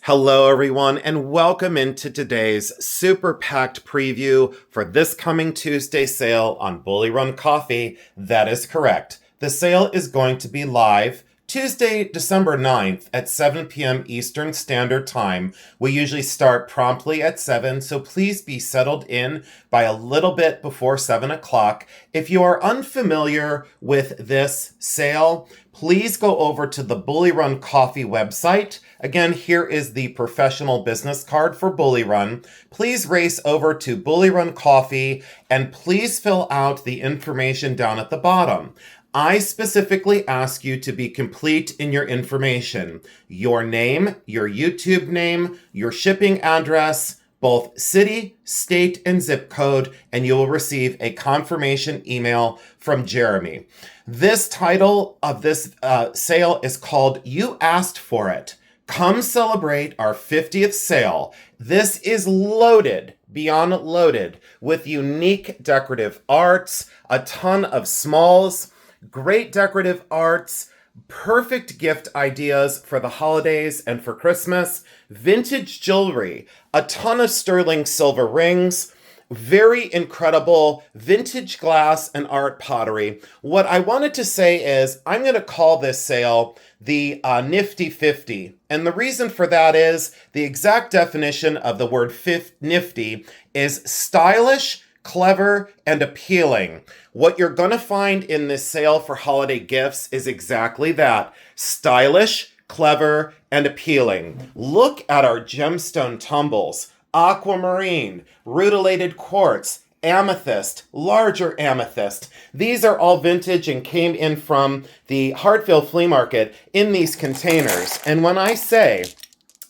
Hello, everyone, and welcome into today's super packed preview for this coming Tuesday sale on Bully Run Coffee. That is correct. The sale is going to be live Tuesday, December 9th at 7 p.m. Eastern Standard Time. We usually start promptly at 7, so please be settled in by a little bit before 7 o'clock. If you are unfamiliar with this sale, please go over to the Bully Run Coffee website. Again, here is the professional business card for Bully Run. Please race over to Bully Run Coffee and please fill out the information down at the bottom. I specifically ask you to be complete in your information. Your name, your YouTube name, your shipping address, both city, state, and zip code, and you will receive a confirmation email from Jeremy. This title of this sale is called You Asked For It. Come celebrate our 50th sale. This is loaded, beyond loaded, with unique decorative arts, a ton of smalls, great decorative arts, perfect gift ideas for the holidays and for Christmas, vintage jewelry, a ton of sterling silver rings, very incredible vintage glass and art pottery. What I wanted to say is I'm going to call this sale the NIFTY 50. And the reason for that is the exact definition of the word nifty is stylish, clever, and appealing. What you're going to find in this sale for holiday gifts is exactly that. Stylish, clever, and appealing. Look at our gemstone tumbles. Aquamarine, rutilated quartz, amethyst, larger amethyst. These are all vintage and came in from the Hartfield Flea Market in these containers. And when I say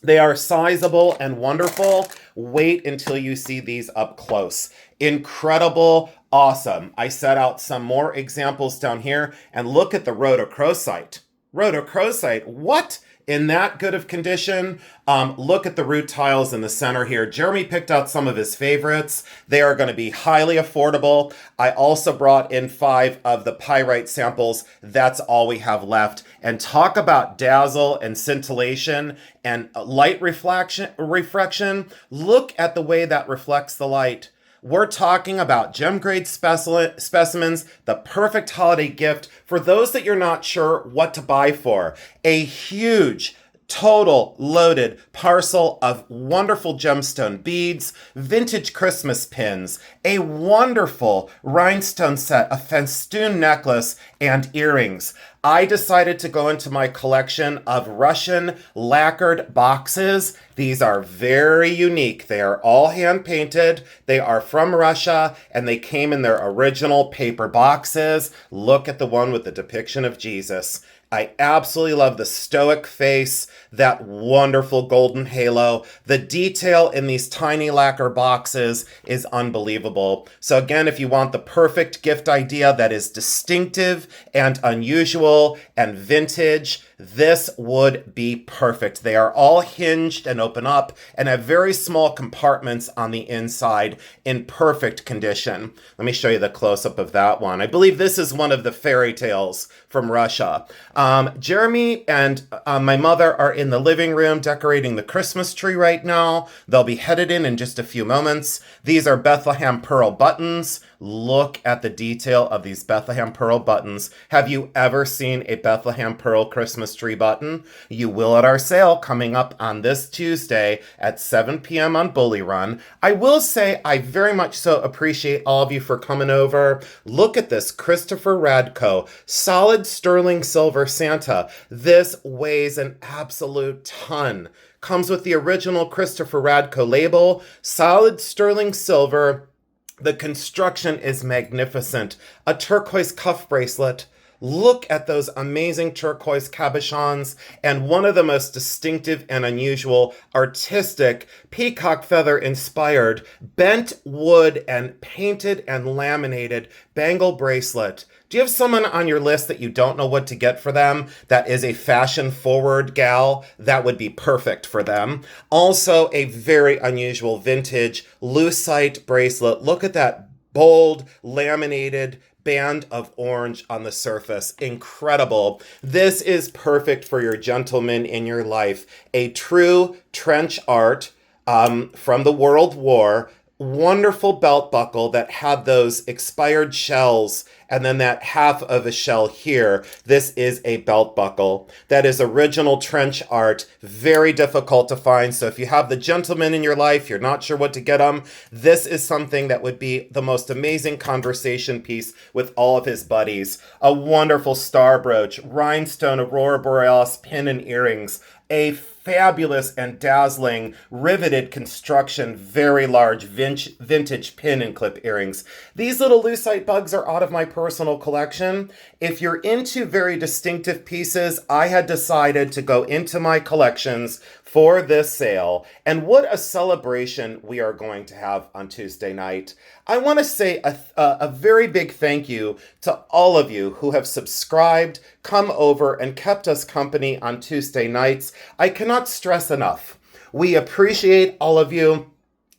they are sizable and wonderful, wait until you see these up close. Incredible, awesome. I set out some more examples down here and look at the rhodochrosite. Rhodochrosite, what? In that good of condition? Look at the root tiles in the center here. Jeremy picked out some of his favorites. They are going to be highly affordable. I also brought in 5 of the pyrite samples. That's all we have left. And talk about dazzle and scintillation and light refraction. Look at the way that reflects the light. We're talking about gem grade specimens, the perfect holiday gift for those that you're not sure what to buy for. A huge, total loaded parcel of wonderful gemstone beads, vintage Christmas pins, a wonderful rhinestone set, a festoon necklace, and earrings. I decided to go into my collection of Russian lacquered boxes. These are very unique. They are all hand painted. They are from Russia and they came in their original paper boxes. Look at the one with the depiction of Jesus. I absolutely love the stoic face, that wonderful golden halo. The detail in these tiny lacquer boxes is unbelievable. So again, if you want the perfect gift idea that is distinctive and unusual and vintage, this would be perfect. They are all hinged and open up and have very small compartments on the inside in perfect condition. Let me show you the close-up of that one. I believe this is one of the fairy tales from Russia. Jeremy and my mother are in the living room decorating the Christmas tree right now. They'll be headed in just a few moments. These are Bethlehem pearl buttons. Look at the detail of these Bethlehem pearl buttons. Have you ever seen a Bethlehem pearl Christmas tree button? You will at our sale coming up on this Tuesday at 7 p.m. on Bully Run. I will say I very much so appreciate all of you for coming over. Look at this Christopher Radko solid sterling silver Santa. This weighs an absolute ton. Comes with the original Christopher Radko label, solid sterling silver. The construction is magnificent. A turquoise cuff bracelet. Look at those amazing turquoise cabochons and one of the most distinctive and unusual artistic peacock feather inspired bent wood and painted and laminated bangle bracelet. Do you have someone on your list that you don't know what to get for them that is a fashion forward gal? That would be perfect for them. Also a very unusual vintage lucite bracelet. Look at that bold laminated band of orange on the surface. Incredible. This is perfect for your gentleman in your life. A true trench art from the World War. Wonderful belt buckle that had those expired shells and then that half of a shell here. This is a belt buckle. That is original trench art. Very difficult to find. So if you have the gentleman in your life, you're not sure what to get him, this is something that would be the most amazing conversation piece with all of his buddies. A wonderful star brooch, rhinestone aurora borealis pin and earrings, a fabulous and dazzling riveted construction, very large vintage pin and clip earrings. These little lucite bugs are out of my personal collection. If you're into very distinctive pieces, I had decided to go into my collections for this sale. And what a celebration we are going to have on Tuesday night. I want to say a very big thank you to all of you who have subscribed, come over, and kept us company on Tuesday nights. I cannot stress enough. We appreciate all of you.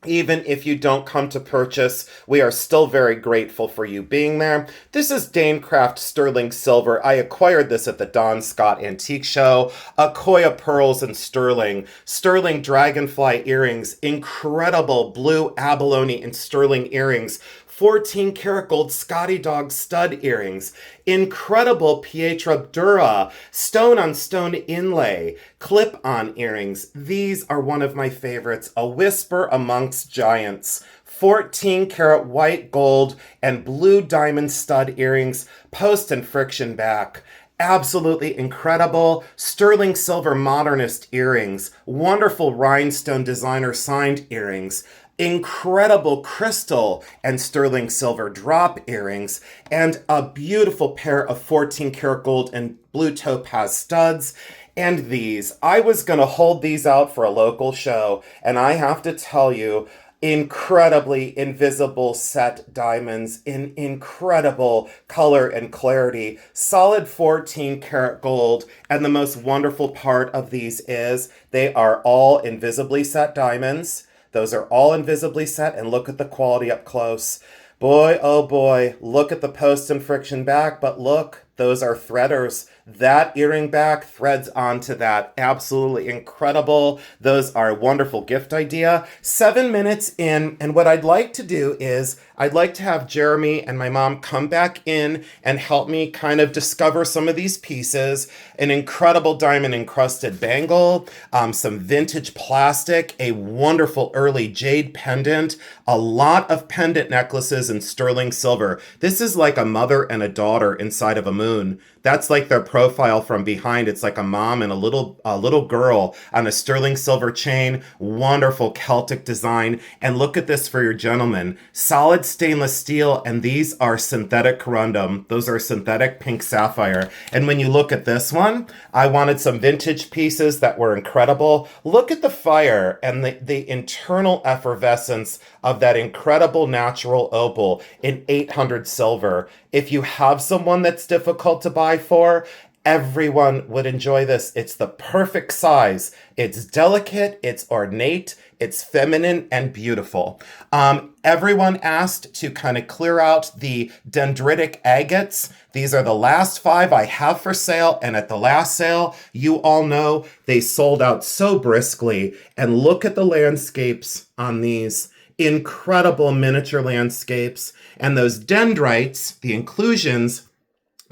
Even if you don't come to purchase, we are still very grateful for you being there. This is Danecraft Sterling Silver. I acquired this at the Don Scott Antique Show. Akoya Pearls and Sterling. Sterling Dragonfly earrings. Incredible blue abalone and sterling earrings. 14 karat gold Scotty Dog stud earrings, incredible Pietra Dura stone on stone inlay, clip on earrings. These are one of my favorites, a whisper amongst giants. 14 karat white gold and blue diamond stud earrings, post and friction back. Absolutely incredible sterling silver modernist earrings, wonderful rhinestone designer signed earrings, incredible crystal and sterling silver drop earrings, and a beautiful pair of 14 karat gold and blue topaz studs. And these, I was going to hold these out for a local show, and I have to tell you, incredibly invisible set diamonds in incredible color and clarity, solid 14 karat gold. And the most wonderful part of these is they are all invisibly set diamonds. Those are all invisibly set, and look at the quality up close. Boy, oh boy, look at the post and friction back, but look, those are threaders. That earring back threads onto that. Absolutely incredible. Those are a wonderful gift idea. 7 minutes in, and what I'd like to do is I'd like to have Jeremy and my mom come back in and help me kind of discover some of these pieces. An incredible diamond encrusted bangle, some vintage plastic, a wonderful early jade pendant, a lot of pendant necklaces in sterling silver. This is like a mother and a daughter inside of a moon. That's like their profile from behind. It's like a mom and a little girl on a sterling silver chain. Wonderful Celtic design. And look at this for your gentleman. Solid stainless steel, and these are synthetic corundum. Those are synthetic pink sapphire. And when you look at this one, I wanted some vintage pieces that were incredible. Look at the fire and the internal effervescence of that incredible natural opal in 800 silver. If you have someone that's difficult to buy for, everyone would enjoy this. It's the perfect size. It's delicate, it's ornate, it's feminine and beautiful. Everyone asked to kind of clear out the dendritic agates. These are the last 5 I have for sale, and at the last sale, you all know they sold out so briskly. And look at the landscapes on these. Incredible miniature landscapes, and those dendrites, the inclusions,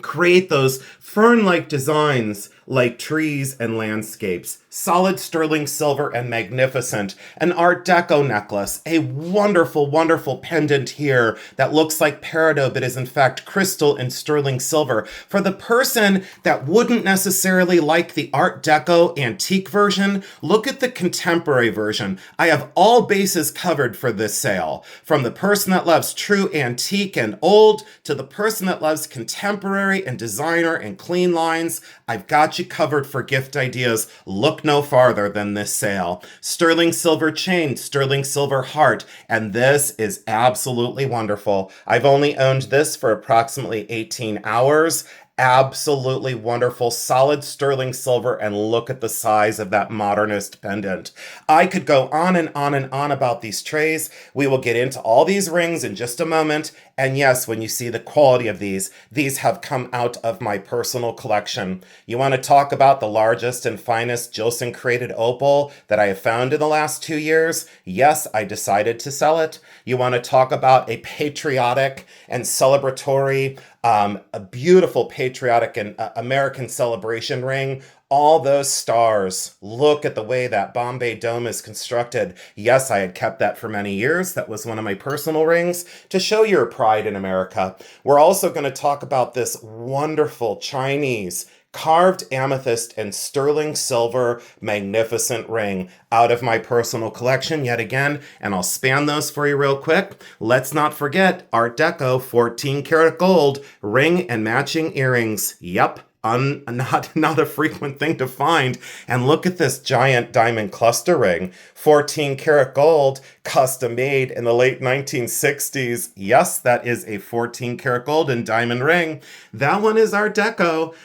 create those fern-like designs like trees and landscapes. Solid sterling silver and magnificent. An Art Deco necklace. A wonderful, wonderful pendant here that looks like peridot but is in fact crystal and sterling silver. For the person that wouldn't necessarily like the Art Deco antique version, look at the contemporary version. I have all bases covered for this sale. From the person that loves true antique and old to the person that loves contemporary and designer and clean lines, I've got you covered for gift ideas. Look no farther than this sale. Sterling silver chain, sterling silver heart, and this is absolutely wonderful. I've only owned this for approximately 18 hours. Absolutely wonderful, solid sterling silver, and look at the size of that modernist pendant. I could go on and on and on about these trays. We will get into all these rings in just a moment. And yes, when you see the quality of these have come out of my personal collection. You want to talk about the largest and finest Jilson created opal that I have found in the last 2 years? Yes, I decided to sell it. You want to talk about a patriotic and celebratory, a beautiful patriotic and American celebration ring. All those stars. Look at the way that Bombay dome is constructed. Yes, I had kept that for many years. That was one of my personal rings to show your pride in America. We're also going to talk about this wonderful Chinese carved amethyst and sterling silver magnificent ring out of my personal collection yet again, and I'll span those for you real quick. Let's not forget Art Deco 14 karat gold ring and matching earrings. Yep. Not a frequent thing to find. And look at this giant diamond cluster ring, 14 karat gold, custom made in the late 1960s. Yes, that is a 14 karat gold and diamond ring. That one is Art Deco.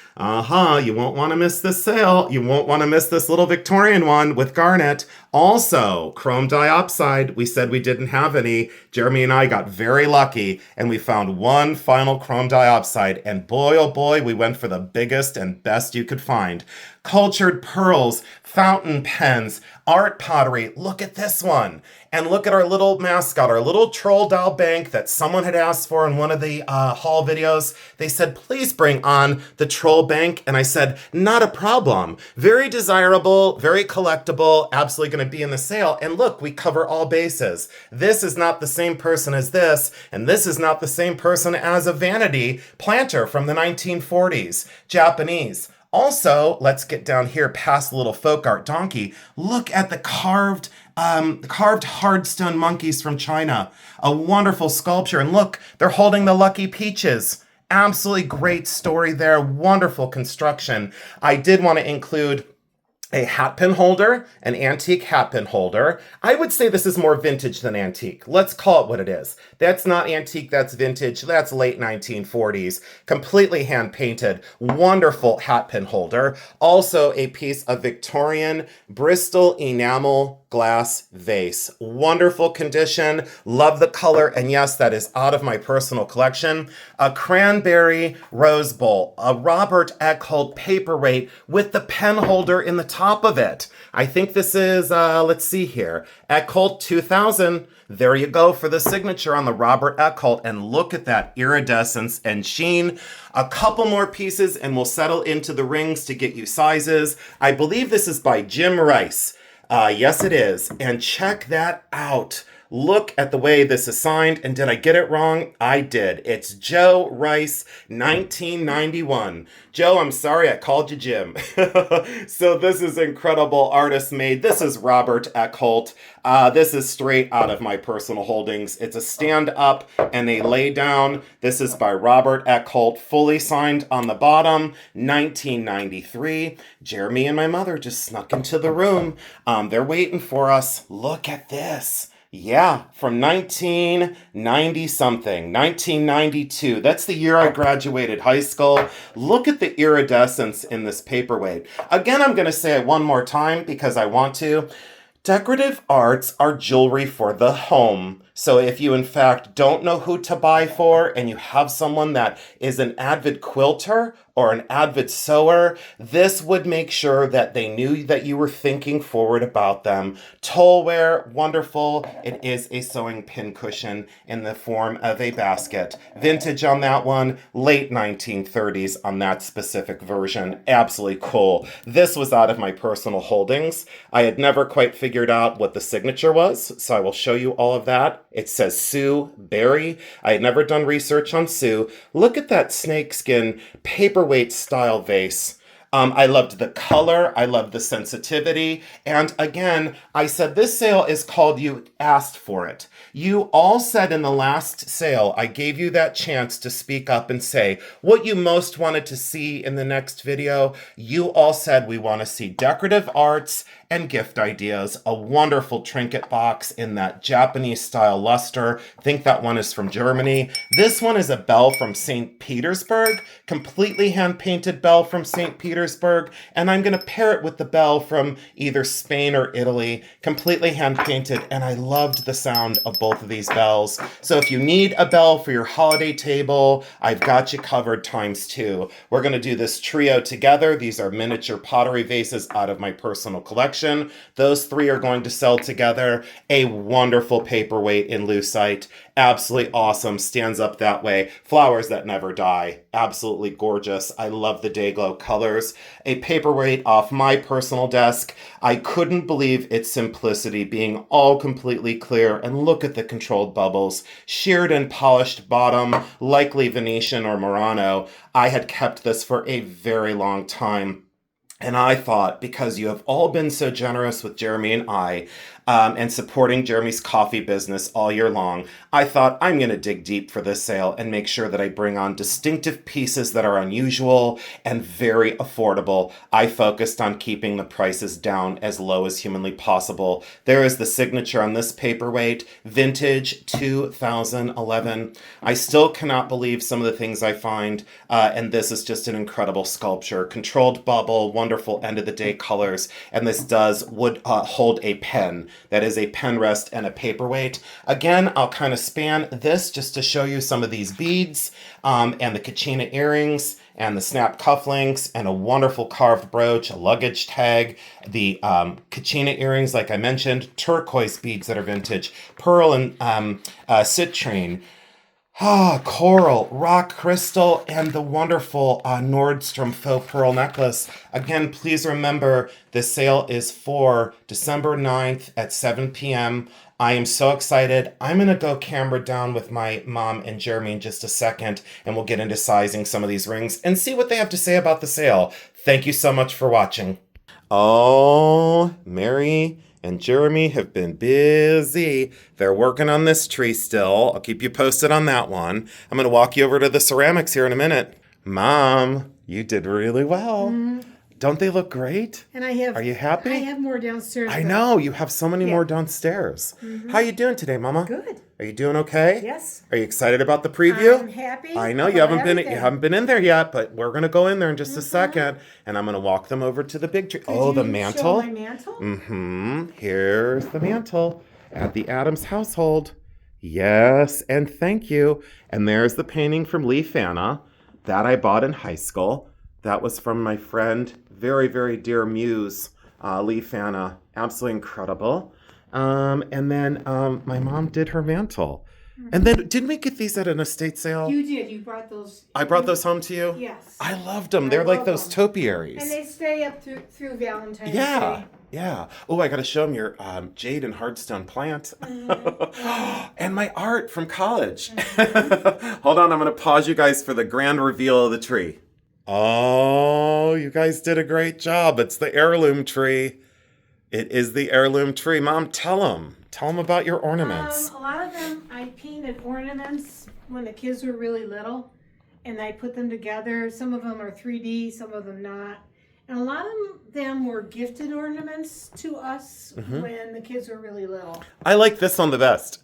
You won't want to miss this sale. You won't want to miss this little Victorian one with garnet. Also, chrome diopside. We said we didn't have any. Jeremy and I got very lucky and we found one final chrome diopside, and boy oh boy, we went for the biggest and best you could find. Cultured pearls, fountain pens, art pottery. Look at this one. And look at our little mascot, our little troll doll bank that someone had asked for in one of the haul videos. They said, please bring on the troll bank. And I said, not a problem. Very desirable, very collectible, absolutely going to be in the sale. And look, we cover all bases. This is not the same person as this, and this is not the same person as a vanity planter from the 1940s, Japanese. Also, let's get down here past the little folk art donkey. Look at the carved hardstone monkeys from China. A wonderful sculpture. And look, they're holding the lucky peaches. Absolutely great story there. Wonderful construction. I did want to include a hat pin holder, an antique hat pin holder. I would say this is more vintage than antique. Let's call it what it is. That's not antique, that's vintage. That's late 1940s. Completely hand painted. Wonderful hat pin holder. Also a piece of Victorian Bristol enamel glass vase. Wonderful condition. Love the color. And yes, that is out of my personal collection. A cranberry rose bowl. A Robert Eckholt paperweight with the pen holder in the top of it. I think this is, let's see here, Eckholt 2000. There you go for the signature on the Robert Eckholt. And look at that iridescence and sheen. A couple more pieces and we'll settle into the rings to get you sizes. I believe this is by Jim Rice. Yes, it is. And check that out. Look at the way this is signed. And did I get it wrong? I did. It's Joe Rice, 1991. Joe, I'm sorry I called you Jim. So this is incredible artist made. This is Robert Eckholt. This is straight out of my personal holdings. It's a stand up and a lay down. This is by Robert Eckholt, fully signed on the bottom, 1993. Jeremy and my mother just snuck into the room. They're waiting for us. Look at this. Yeah, from 1990 something, 1992. That's the year I graduated high school. Look at the iridescence in this paperweight. Again, I'm going to say it one more time because I want to. Decorative arts are jewelry for the home. So if you in fact don't know who to buy for and you have someone that is an avid quilter or an avid sewer, this would make sure that they knew that you were thinking forward about them. Tollware, wonderful. It is a sewing pin cushion in the form of a basket. Vintage on that one, late 1930s on that specific version. Absolutely cool. This was out of my personal holdings. I had never quite figured out what the signature was, so I will show you all of that. It says Sue Berry. I had never done research on Sue. Look at that snakeskin paperweight style vase. I loved the color. I loved the sensitivity. And again, I said this sale is called You Asked For It. You all said in the last sale, I gave you that chance to speak up and say what you most wanted to see in the next video. You all said we want to see decorative arts and gift ideas. A wonderful trinket box in that Japanese style luster. I think that one is from Germany. This one is a bell from St. Petersburg, completely hand painted bell from St. Petersburg. And I'm going to pair it with the bell from either Spain or Italy, completely hand painted. And I loved the sound of both of these bells. So if you need a bell for your holiday table, I've got you covered ×2. We're going to do this trio together. These are miniature pottery vases out of my personal collection. Those 3 are going to sell together. A wonderful paperweight in lucite. Absolutely awesome. Stands up that way. Flowers that never die. Absolutely gorgeous. I love the day glow colors. A paperweight off my personal desk. I couldn't believe its simplicity, being all completely clear, and look at the controlled bubbles. Sheared and polished bottom, likely Venetian or Murano. I had kept this for a very long time. And I thought, because you have all been so generous with Jeremy and I, and supporting Jeremy's coffee business all year long, I thought I'm going to dig deep for this sale and make sure that I bring on distinctive pieces that are unusual and very affordable. I focused on keeping the prices down as low as humanly possible. There is the signature on this paperweight, vintage 2011. I still cannot believe some of the things I find, and this is just an incredible sculpture. Controlled bubble, wonderful end of the day colors, and this would hold a pen. That is a pen rest and a paperweight. Again, I'll kind of span this just to show you some of these beads, and the kachina earrings, and the snap cufflinks, and a wonderful carved brooch, a luggage tag, the kachina earrings, like I mentioned, turquoise beads that are vintage, pearl and citrine, coral, rock crystal, and the wonderful Nordstrom faux pearl necklace. Again, please remember, the sale is for December 9th at 7 p.m. I am so excited. I'm going to go camera down with my mom and Jeremy in just a second, and we'll get into sizing some of these rings and see what they have to say about the sale. Thank you so much for watching. Oh, Mary and Jeremy have been busy. They're working on this tree still. I'll keep you posted on that one. I'm going to walk you over to the ceramics here in a minute. Mom, you did really well. Mm-hmm. Don't they look great? And are you happy? I have more downstairs. I know, you have so many more downstairs. Mm-hmm. How are you doing today, Mama? Good. Are you doing okay? Yes. Are you excited about the preview? I'm happy. I know you haven't been in there yet, but we're gonna go in there in just a second, and I'm gonna walk them over to the big tree. The mantle. Show my mantle? Mm-hmm. Here's the mantle at the Addams household. Yes, and thank you. And there's the painting from Lee Fana that I bought in high school. That was from my friend, very, very dear muse, Lee Fana. Absolutely incredible. And then my mom did her mantle. Mm-hmm. And then, didn't we get these at an estate sale? You did. You brought those. I brought those home to you? Yes. I loved them. They're like those topiaries. And they stay up through Valentine's Day. Yeah. Oh, I got to show them your jade and hardstone plant. Mm-hmm. And my art from college. Mm-hmm. Hold on. I'm going to pause you guys for the grand reveal of the tree. Oh, you guys did a great job. It's the heirloom tree. It is the heirloom tree. Mom, tell them. Tell them about your ornaments. A lot of them, I painted ornaments when the kids were really little, and I put them together. Some of them are 3D, some of them not. And a lot of them were gifted ornaments to us when the kids were really little. I like this one the best.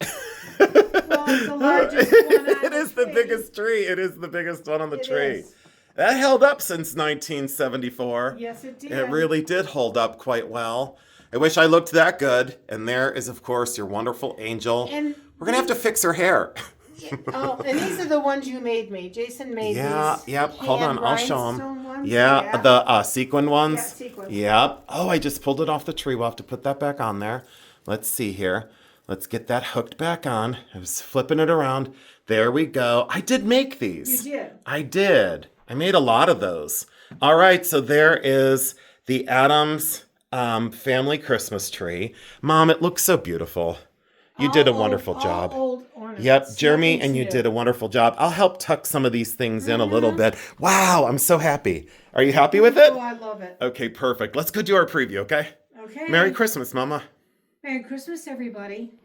Well, it's the largest one. It is the biggest tree. It is the biggest one on the tree. Is. That held up since 1974. Yes, it did. It really did hold up quite well. I wish I looked that good. And there is, of course, your wonderful angel. And we're going to have to fix her hair. Yeah. Oh, and these are the ones you made me. Jason made these. Yep. Hold on. I'll show them. Ones. Yeah, the sequin ones. Yeah, sequins. Yep. Oh, I just pulled it off the tree. We'll have to put that back on there. Let's see here. Let's get that hooked back on. I was flipping it around. There we go. I did make these. You did. I did. I made a lot of those. All right, so there is the Addams family Christmas tree. Mom, it looks so beautiful. You did a wonderful job. Old ornaments. Yep, Jeremy, and you did a wonderful job. I'll help tuck some of these things in a little bit. Wow, I'm so happy. Are you happy with it? Oh, I love it. Okay, perfect. Let's go do our preview, okay? Okay. Merry Christmas, Mama. Merry Christmas, everybody.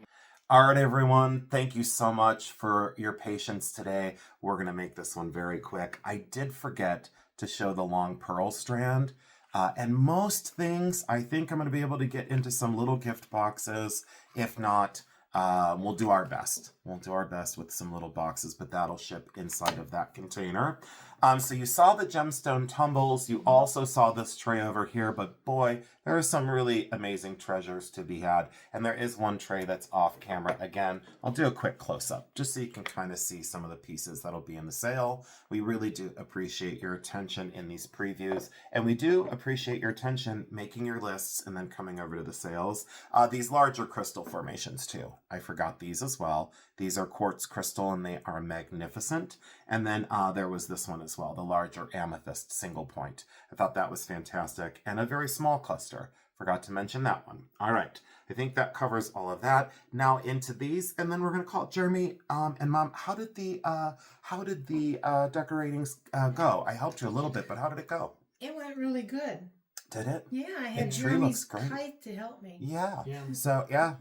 All right, everyone. Thank you so much for your patience today. We're going to make this one very quick. I did forget to show the long pearl strand. And most things, I think I'm going to be able to get into some little gift boxes. If not, we'll do our best. We'll do our best with some little boxes, but that'll ship inside of that container. So you saw the gemstone tumbles. You also saw this tray over here, but boy, there are some really amazing treasures to be had. And there is one tray that's off camera. Again, I'll do a quick close-up just so you can kind of see some of the pieces that'll be in the sale. We really do appreciate your attention in these previews, and we do appreciate your attention making your lists and then coming over to the sales. These larger crystal formations too. I forgot these as well. These are quartz crystal and they are magnificent. And then there was this one as well, the larger amethyst single point. I thought that was fantastic, and a very small cluster. Forgot to mention that one. All right, I think that covers all of that. Now into these, and then we're gonna call Jeremy and Mom. How did the decorating go? I helped you a little bit, but how did it go? It went really good. Did it? Yeah, I had Jeremy's kite to help me. Yeah. So yeah,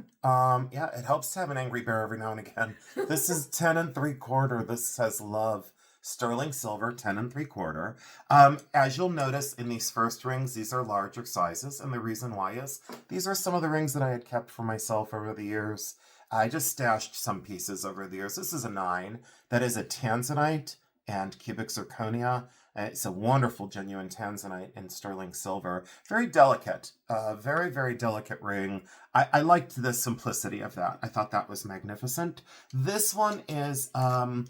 it helps to have an angry bear every now and again. This is 10 3/4. This says love. Sterling silver, 10 3/4. As you'll notice in these first rings, these are larger sizes, and the reason why is these are some of the rings that I had kept for myself over the years. I just stashed some pieces over the years. This is a 9. That is a tanzanite and cubic zirconia. It's a wonderful, genuine tanzanite in sterling silver. Very delicate, very, very delicate ring. I liked the simplicity of that. I thought that was magnificent. This one is aquamarine,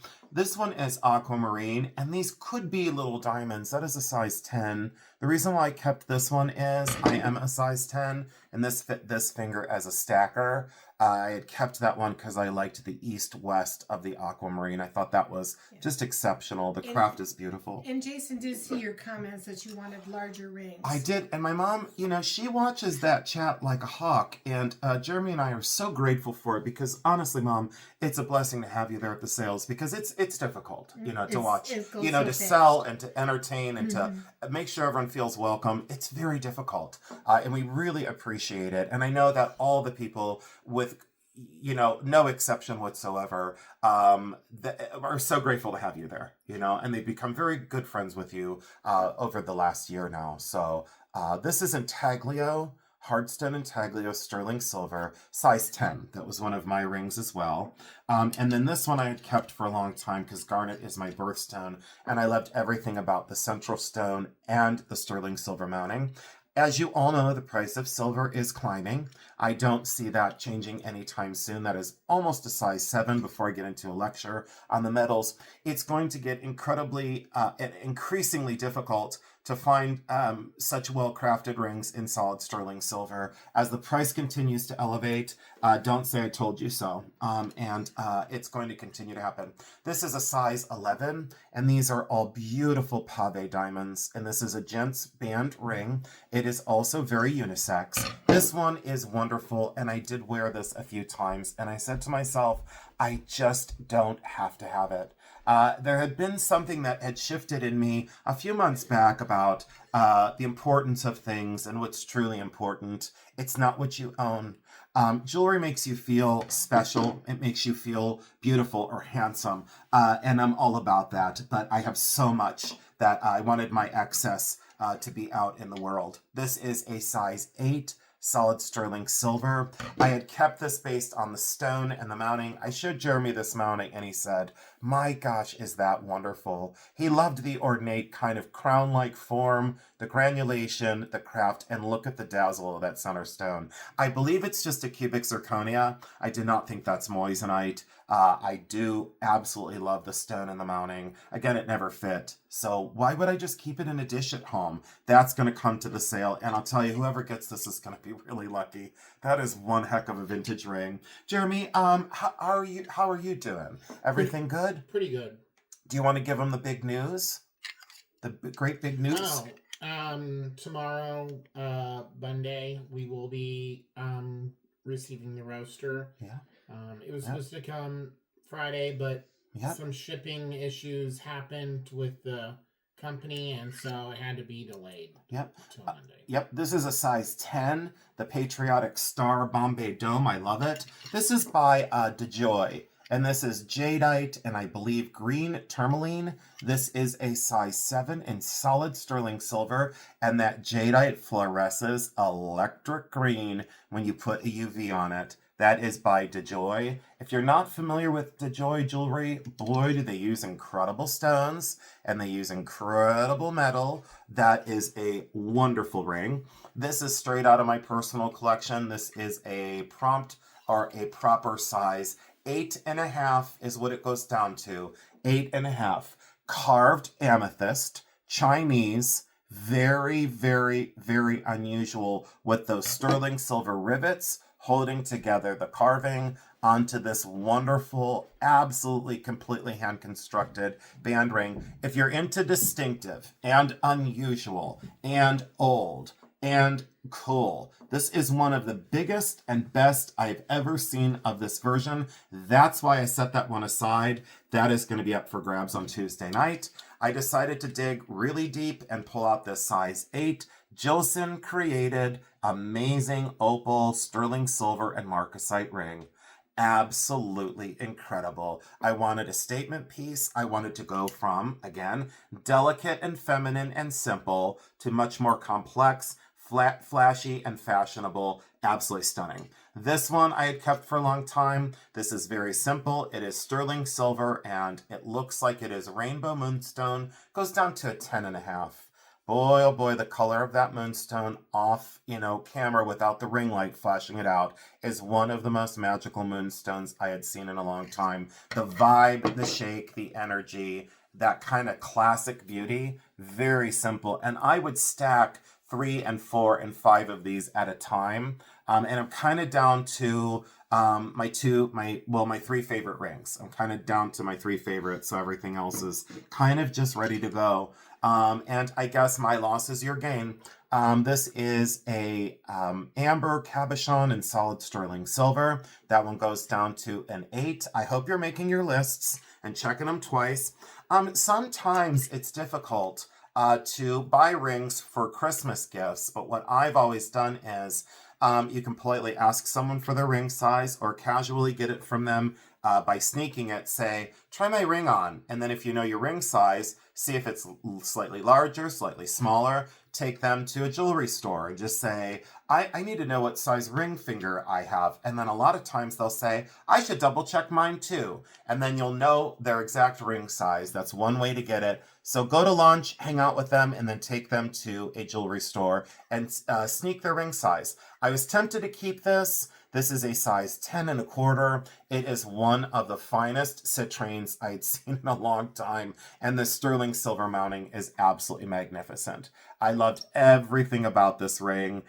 and these could be little diamonds. That is a size 10. The reason why I kept this one is I am a size 10, and this fit this finger as a stacker. I had kept that one because I liked the east-west of the aquamarine. I thought that was just exceptional. The craft is beautiful. And Jason did see your comments that you wanted larger rings. I did, and my mom, she watches that chat like a hawk, and Jeremy and I are so grateful for it because honestly, Mom, it's a blessing to have you there at the sales because it's difficult, to watch, to sell and to entertain and to make sure everyone feels welcome. It's very difficult, and we really appreciate it. And I know that all the people with no exception whatsoever, are so grateful to have you there, and they've become very good friends with you over the last year now. So this is intaglio, hardstone intaglio, sterling silver, size 10. That was one of my rings as well. And then this one I had kept for a long time because garnet is my birthstone, and I loved everything about the central stone and the sterling silver mounting. As you all know, the price of silver is climbing. I don't see that changing anytime soon. That is almost a size 7 before I get into a lecture on the metals. It's going to get increasingly difficult to find such well-crafted rings in solid sterling silver. As the price continues to elevate, don't say I told you so. And it's going to continue to happen. This is a size 11, and these are all beautiful pave diamonds. And this is a gents band ring. It is also very unisex. This one is wonderful, and I did wear this a few times, and I said to myself, I just don't have to have it. There had been something that had shifted in me a few months back about the importance of things and what's truly important. It's not what you own. Jewelry makes you feel special. It makes you feel beautiful or handsome. And I'm all about that. But I have so much that I wanted my excess to be out in the world. This is a size 8. Solid sterling silver. I had kept this based on the stone and the mounting. I showed Jeremy this mounting and he said, my gosh, is that wonderful. He loved the ornate kind of crown-like form, the granulation, the craft, and look at the dazzle of that center stone. I believe it's just a cubic zirconia. I do not think that's moissanite. I do absolutely love the stone and the mounting. Again, it never fit. So why would I just keep it in a dish at home? That's going to come to the sale. And I'll tell you, whoever gets this is going to be really lucky. That is one heck of a vintage ring. Jeremy, how are you doing? Everything good? Pretty good. Do you want to give them the big news? The great big news? Tomorrow, Monday, we will be receiving the roaster. Yeah. It was supposed to come Friday, but some shipping issues happened with the company, and so it had to be delayed until Monday. This is a size 10, the Patriotic Star Bombay Dome. I love it. This is by DeJoy. And this is jadeite and I believe green tourmaline. This is a size 7 in solid sterling silver, and that jadeite fluoresces electric green when you put a UV on it. That is by DeJoy. If you're not familiar with DeJoy jewelry, boy, do they use incredible stones and they use incredible metal. That is a wonderful ring. This is straight out of my personal collection. This is a prompt or a proper size. 8.5 is what it goes down to. 8.5. Carved amethyst, Chinese, very, very, very unusual with those sterling silver rivets holding together the carving onto this wonderful, absolutely completely hand-constructed band ring. If you're into distinctive and unusual and old and cool, this is one of the biggest and best I've ever seen of this version. That's why I set that one aside. That is going to be up for grabs on Tuesday night. I decided to dig really deep and pull out this size 8 Jilson created amazing opal, sterling silver, and marcasite ring. Absolutely incredible. I wanted a statement piece. I wanted to go from, again, delicate and feminine and simple to much more complex, flat, flashy, and fashionable. Absolutely stunning. This one I had kept for a long time. This is very simple. It is sterling silver, and it looks like it is rainbow moonstone. Goes down to a 10.5. Boy, oh boy, the color of that moonstone off, camera without the ring light flashing it out is one of the most magical moonstones I had seen in a long time. The vibe, the shake, the energy, that kind of classic beauty, very simple. And I would stack 3 and 4 and 5 of these at a time. And I'm kind of down to my 3 favorite rings. I'm kind of down to my 3 favorites, so everything else is kind of just ready to go. And I guess my loss is your gain. This is a amber cabochon in solid sterling silver. That one goes down to an 8. I hope you're making your lists and checking them twice. Sometimes it's difficult to buy rings for Christmas gifts, but what I've always done is you can politely ask someone for their ring size or casually get it from them by sneaking it. Say, try my ring on. And then if you know your ring size, see if it's slightly larger, slightly smaller. Take them to a jewelry store and just say, I need to know what size ring finger I have. And then a lot of times they'll say, I should double check mine too. And then you'll know their exact ring size. That's one way to get it. So go to lunch, hang out with them, and then take them to a jewelry store and sneak their ring size. I was tempted to keep this. This is a size 10.25. It is one of the finest citraines I'd seen in a long time, and the sterling silver mounting is absolutely magnificent. I loved everything about this ring.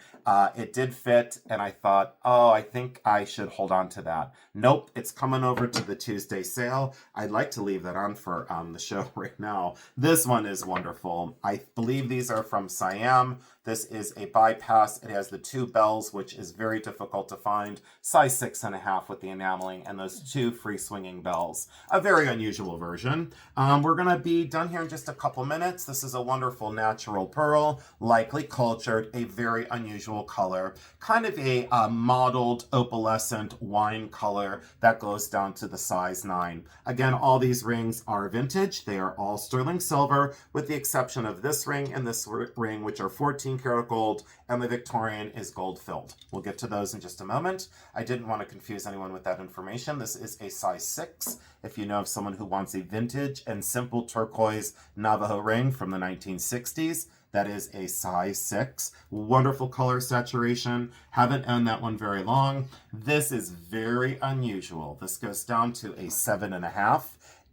It did fit, and I thought, I think I should hold on to that. Nope, it's coming over to the Tuesday sale. I'd like to leave that on for the show right now. This one is wonderful. I believe these are from Siam. This is a bypass. It has the 2 bells, which is very difficult to find. Size 6.5 with the enameling and those 2 free swinging bells. A very unusual version. We're going to be done here in just a couple minutes. This is a wonderful natural pearl, likely cultured, a very unusual color. Kind of a mottled opalescent wine color that goes down to the size 9. Again, all these rings are vintage. They are all sterling silver, with the exception of this ring and this ring, which are 14 karat gold, and the Victorian is gold filled. We'll get to those in just a moment. I didn't want to confuse anyone with that information. This is a size 6. If you know of someone who wants a vintage and simple turquoise Navajo ring from the 1960s, that is a size 6. Wonderful color saturation. Haven't owned that one very long. This is very unusual. This goes down to a 7.5.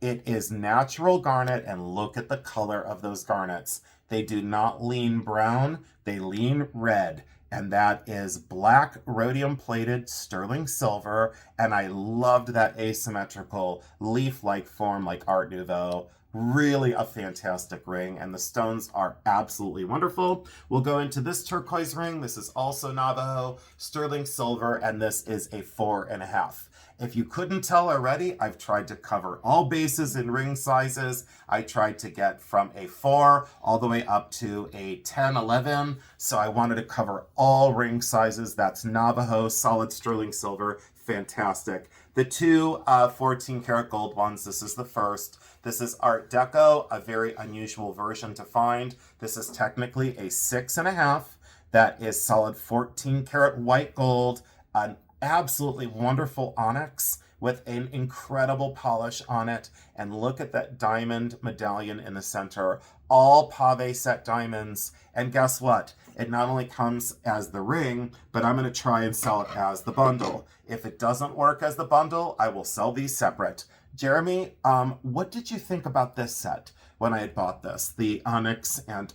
It is natural garnet, and look at the color of those garnets. They do not lean brown, they lean red. And that is black rhodium plated sterling silver. And I loved that asymmetrical leaf-like form like Art Nouveau. Really a fantastic ring, and the stones are absolutely wonderful. We'll go into this turquoise ring. This is also Navajo, sterling silver, and this is a 4.5. If you couldn't tell already, I've tried to cover all bases in ring sizes. I tried to get from a 4 all the way up to a 10, 11. So I wanted to cover all ring sizes. That's Navajo, solid sterling silver, fantastic. The two 14 karat gold ones, this is the first. This is Art Deco, a very unusual version to find. This is technically a 6.5. That is solid 14 karat white gold, an absolutely wonderful onyx with an incredible polish on it. And look at that diamond medallion in the center. All pave set diamonds. And guess what? It not only comes as the ring, but I'm going to try and sell it as the bundle. If it doesn't work as the bundle, I will sell these separate. Jeremy, what did you think about this set when I had bought this? The onyx and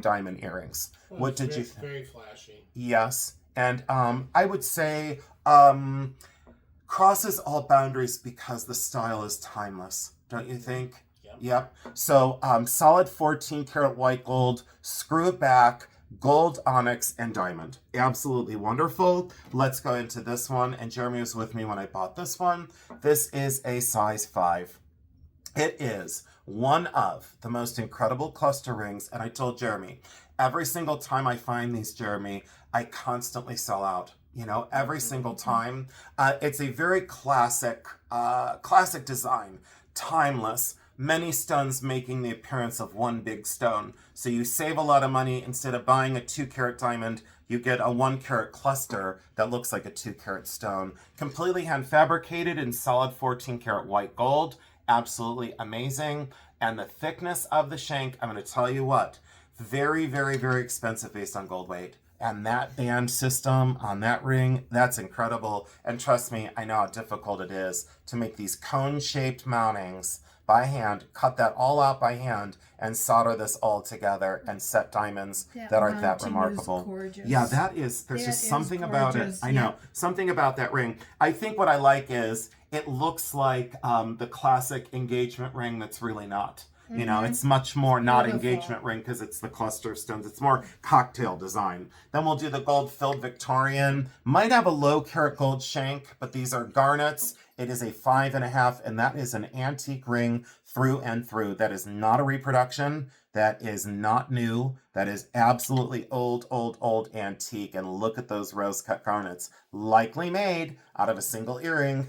diamond earrings. Well, what did you think? Very flashy. Yes. And I would say crosses all boundaries because the style is timeless, don't you think? Yep. So solid 14 karat white gold, screw it back, gold, onyx, and diamond. Absolutely wonderful. Let's go into this one. And Jeremy was with me when I bought this one. This is a size 5. It is one of the most incredible cluster rings. And I told Jeremy, every single time I find these, Jeremy, I constantly sell out. You know, every single time. It's a very classic design, timeless. Many stones making the appearance of one big stone. So you save a lot of money. Instead of buying a 2 karat diamond, you get a 1 karat cluster that looks like a 2 karat stone. Completely hand fabricated in solid 14 karat white gold. Absolutely amazing. And the thickness of the shank, I'm going to tell you what, very, very, very expensive based on gold weight. And that band system on that ring, that's incredible. And trust me, I know how difficult it is to make these cone-shaped mountings by hand, cut that all out by hand, and solder this all together and set diamonds that are that remarkable. Yeah, that is, there's just something about it. I know, something about that ring. I think what I like is it looks like the classic engagement ring that's really not. You know, it's much more not engagement ring because it's the cluster of stones. It's more cocktail design. Then we'll do the gold-filled Victorian. Might have a low carat gold shank, but these are garnets. It is a 5.5, and that is an antique ring through and through. That is not a reproduction. That is not new. That is absolutely old, old, old antique. And look at those rose-cut garnets. Likely made out of a single earring.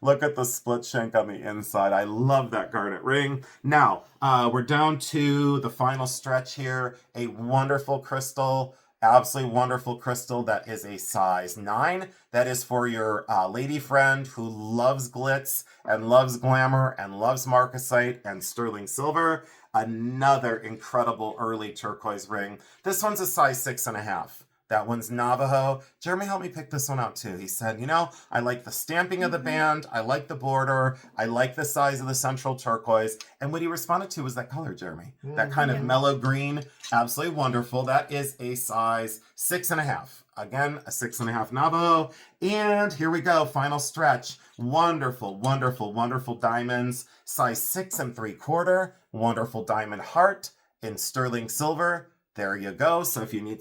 Look at the split shank on the inside. I love that garnet ring. Now, we're down to the final stretch here. A wonderful crystal. Absolutely wonderful crystal that is a size 9. That is for your lady friend who loves glitz and loves glamour and loves marcasite and sterling silver. Another incredible early turquoise ring. This one's a size 6.5. That one's Navajo. Jeremy helped me pick this one out too. He said, you know, I like the stamping of the band. I like the border. I like the size of the central turquoise. And what he responded to was that color, Jeremy. That kind of mellow green. Absolutely wonderful. That is a size 6.5. Again, a 6.5 Navajo. And here we go. Final stretch. Wonderful, wonderful, wonderful diamonds. Size 6 3/4. Wonderful diamond heart in sterling silver. There you go. So if you need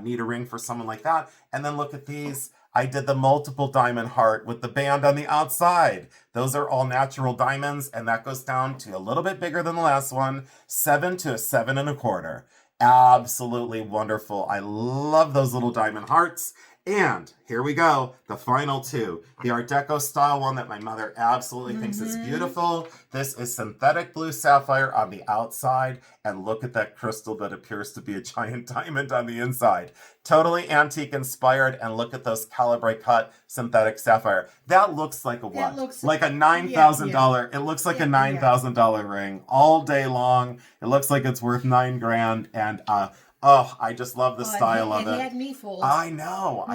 need a ring for someone like that. And then look at these. I did the multiple diamond heart with the band on the outside. Those are all natural diamonds, and that goes down to a little bit bigger than the last one. 7 to a 7 1/4. Absolutely wonderful. I love those little diamond hearts. And here we go, the final two. The Art Deco style one that my mother absolutely thinks is beautiful. This is synthetic blue sapphire on the outside. And look at that crystal that appears to be a giant diamond on the inside. Totally antique inspired. And look at those calibre cut synthetic sapphire. That looks like a what? Like a $9,000. It looks like a $9,000 ring all day long. It looks like it's worth $9,000. And oh, I just love the style of it. It had me fooled. I know.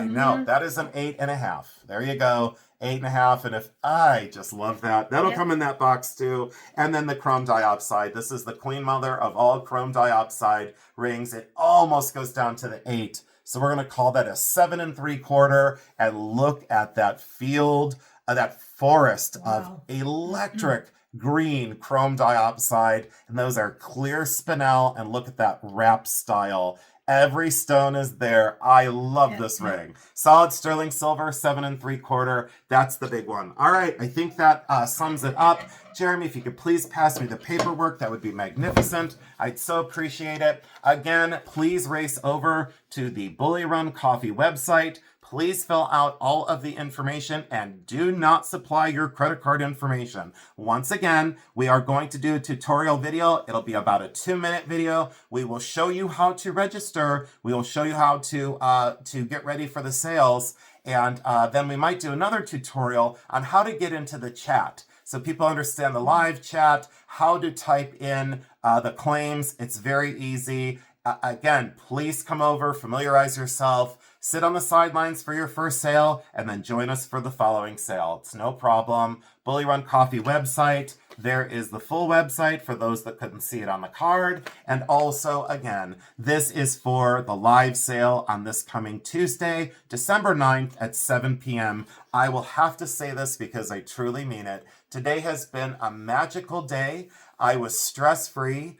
That is an 8.5. There you go. 8.5. And if I just love that. That'll come in that box too. And then the chrome diopside. This is the queen mother of all chrome diopside rings. It almost goes down to the 8. So we're going to call that a 7 3/4. And look at that field, that forest of electric green chrome diopside, and those are clear spinel, and look at that wrap style. Every stone is there. I love this ring. Solid sterling silver, 7 3/4. That's the big one. All right, I think that sums it up. Jeremy, if you could please pass me the paperwork, that would be magnificent. I'd so appreciate it. Again, please race over to the Bully Run Coffee website. please fill out all of the information and do not supply your credit card information. Once again, we are going to do a tutorial video. It'll be about a 2-minute video. We will show you how to register. We will show you how to get ready for the sales. And then we might do another tutorial on how to get into the chat, so people understand the live chat, how to type in the claims. It's very easy. Again, please come over, familiarize yourself, sit on the sidelines for your first sale, and then join us for the following sale. It's no problem. Bully Run Coffee website. There is the full website for those that couldn't see it on the card. And also, again, this is for the live sale on this coming Tuesday, December 9th at 7 p.m. I will have to say this because I truly mean it. Today has been a magical day. I was stress-free.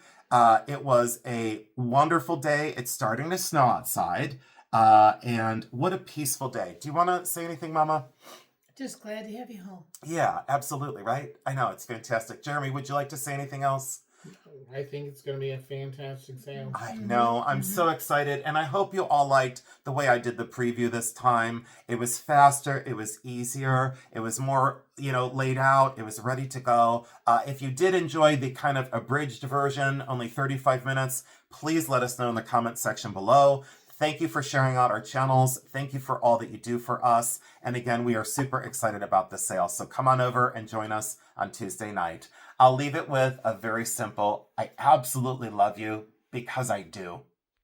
It was a wonderful day. It's starting to snow outside. And what a peaceful day. Do you want to say anything, Mama? Just glad to have you home. Yeah, absolutely, right? I know, it's fantastic. Jeremy, would you like to say anything else? I think it's going to be a fantastic sale. I know. I'm so excited. And I hope you all liked the way I did the preview this time. It was faster. It was easier. It was more, laid out. It was ready to go. If you did enjoy the kind of abridged version, only 35 minutes, please let us know in the comment section below. Thank you for sharing out our channels. Thank you for all that you do for us. And again, we are super excited about this sale. So come on over and join us on Tuesday night. I'll leave it with a very simple, I absolutely love you because I do.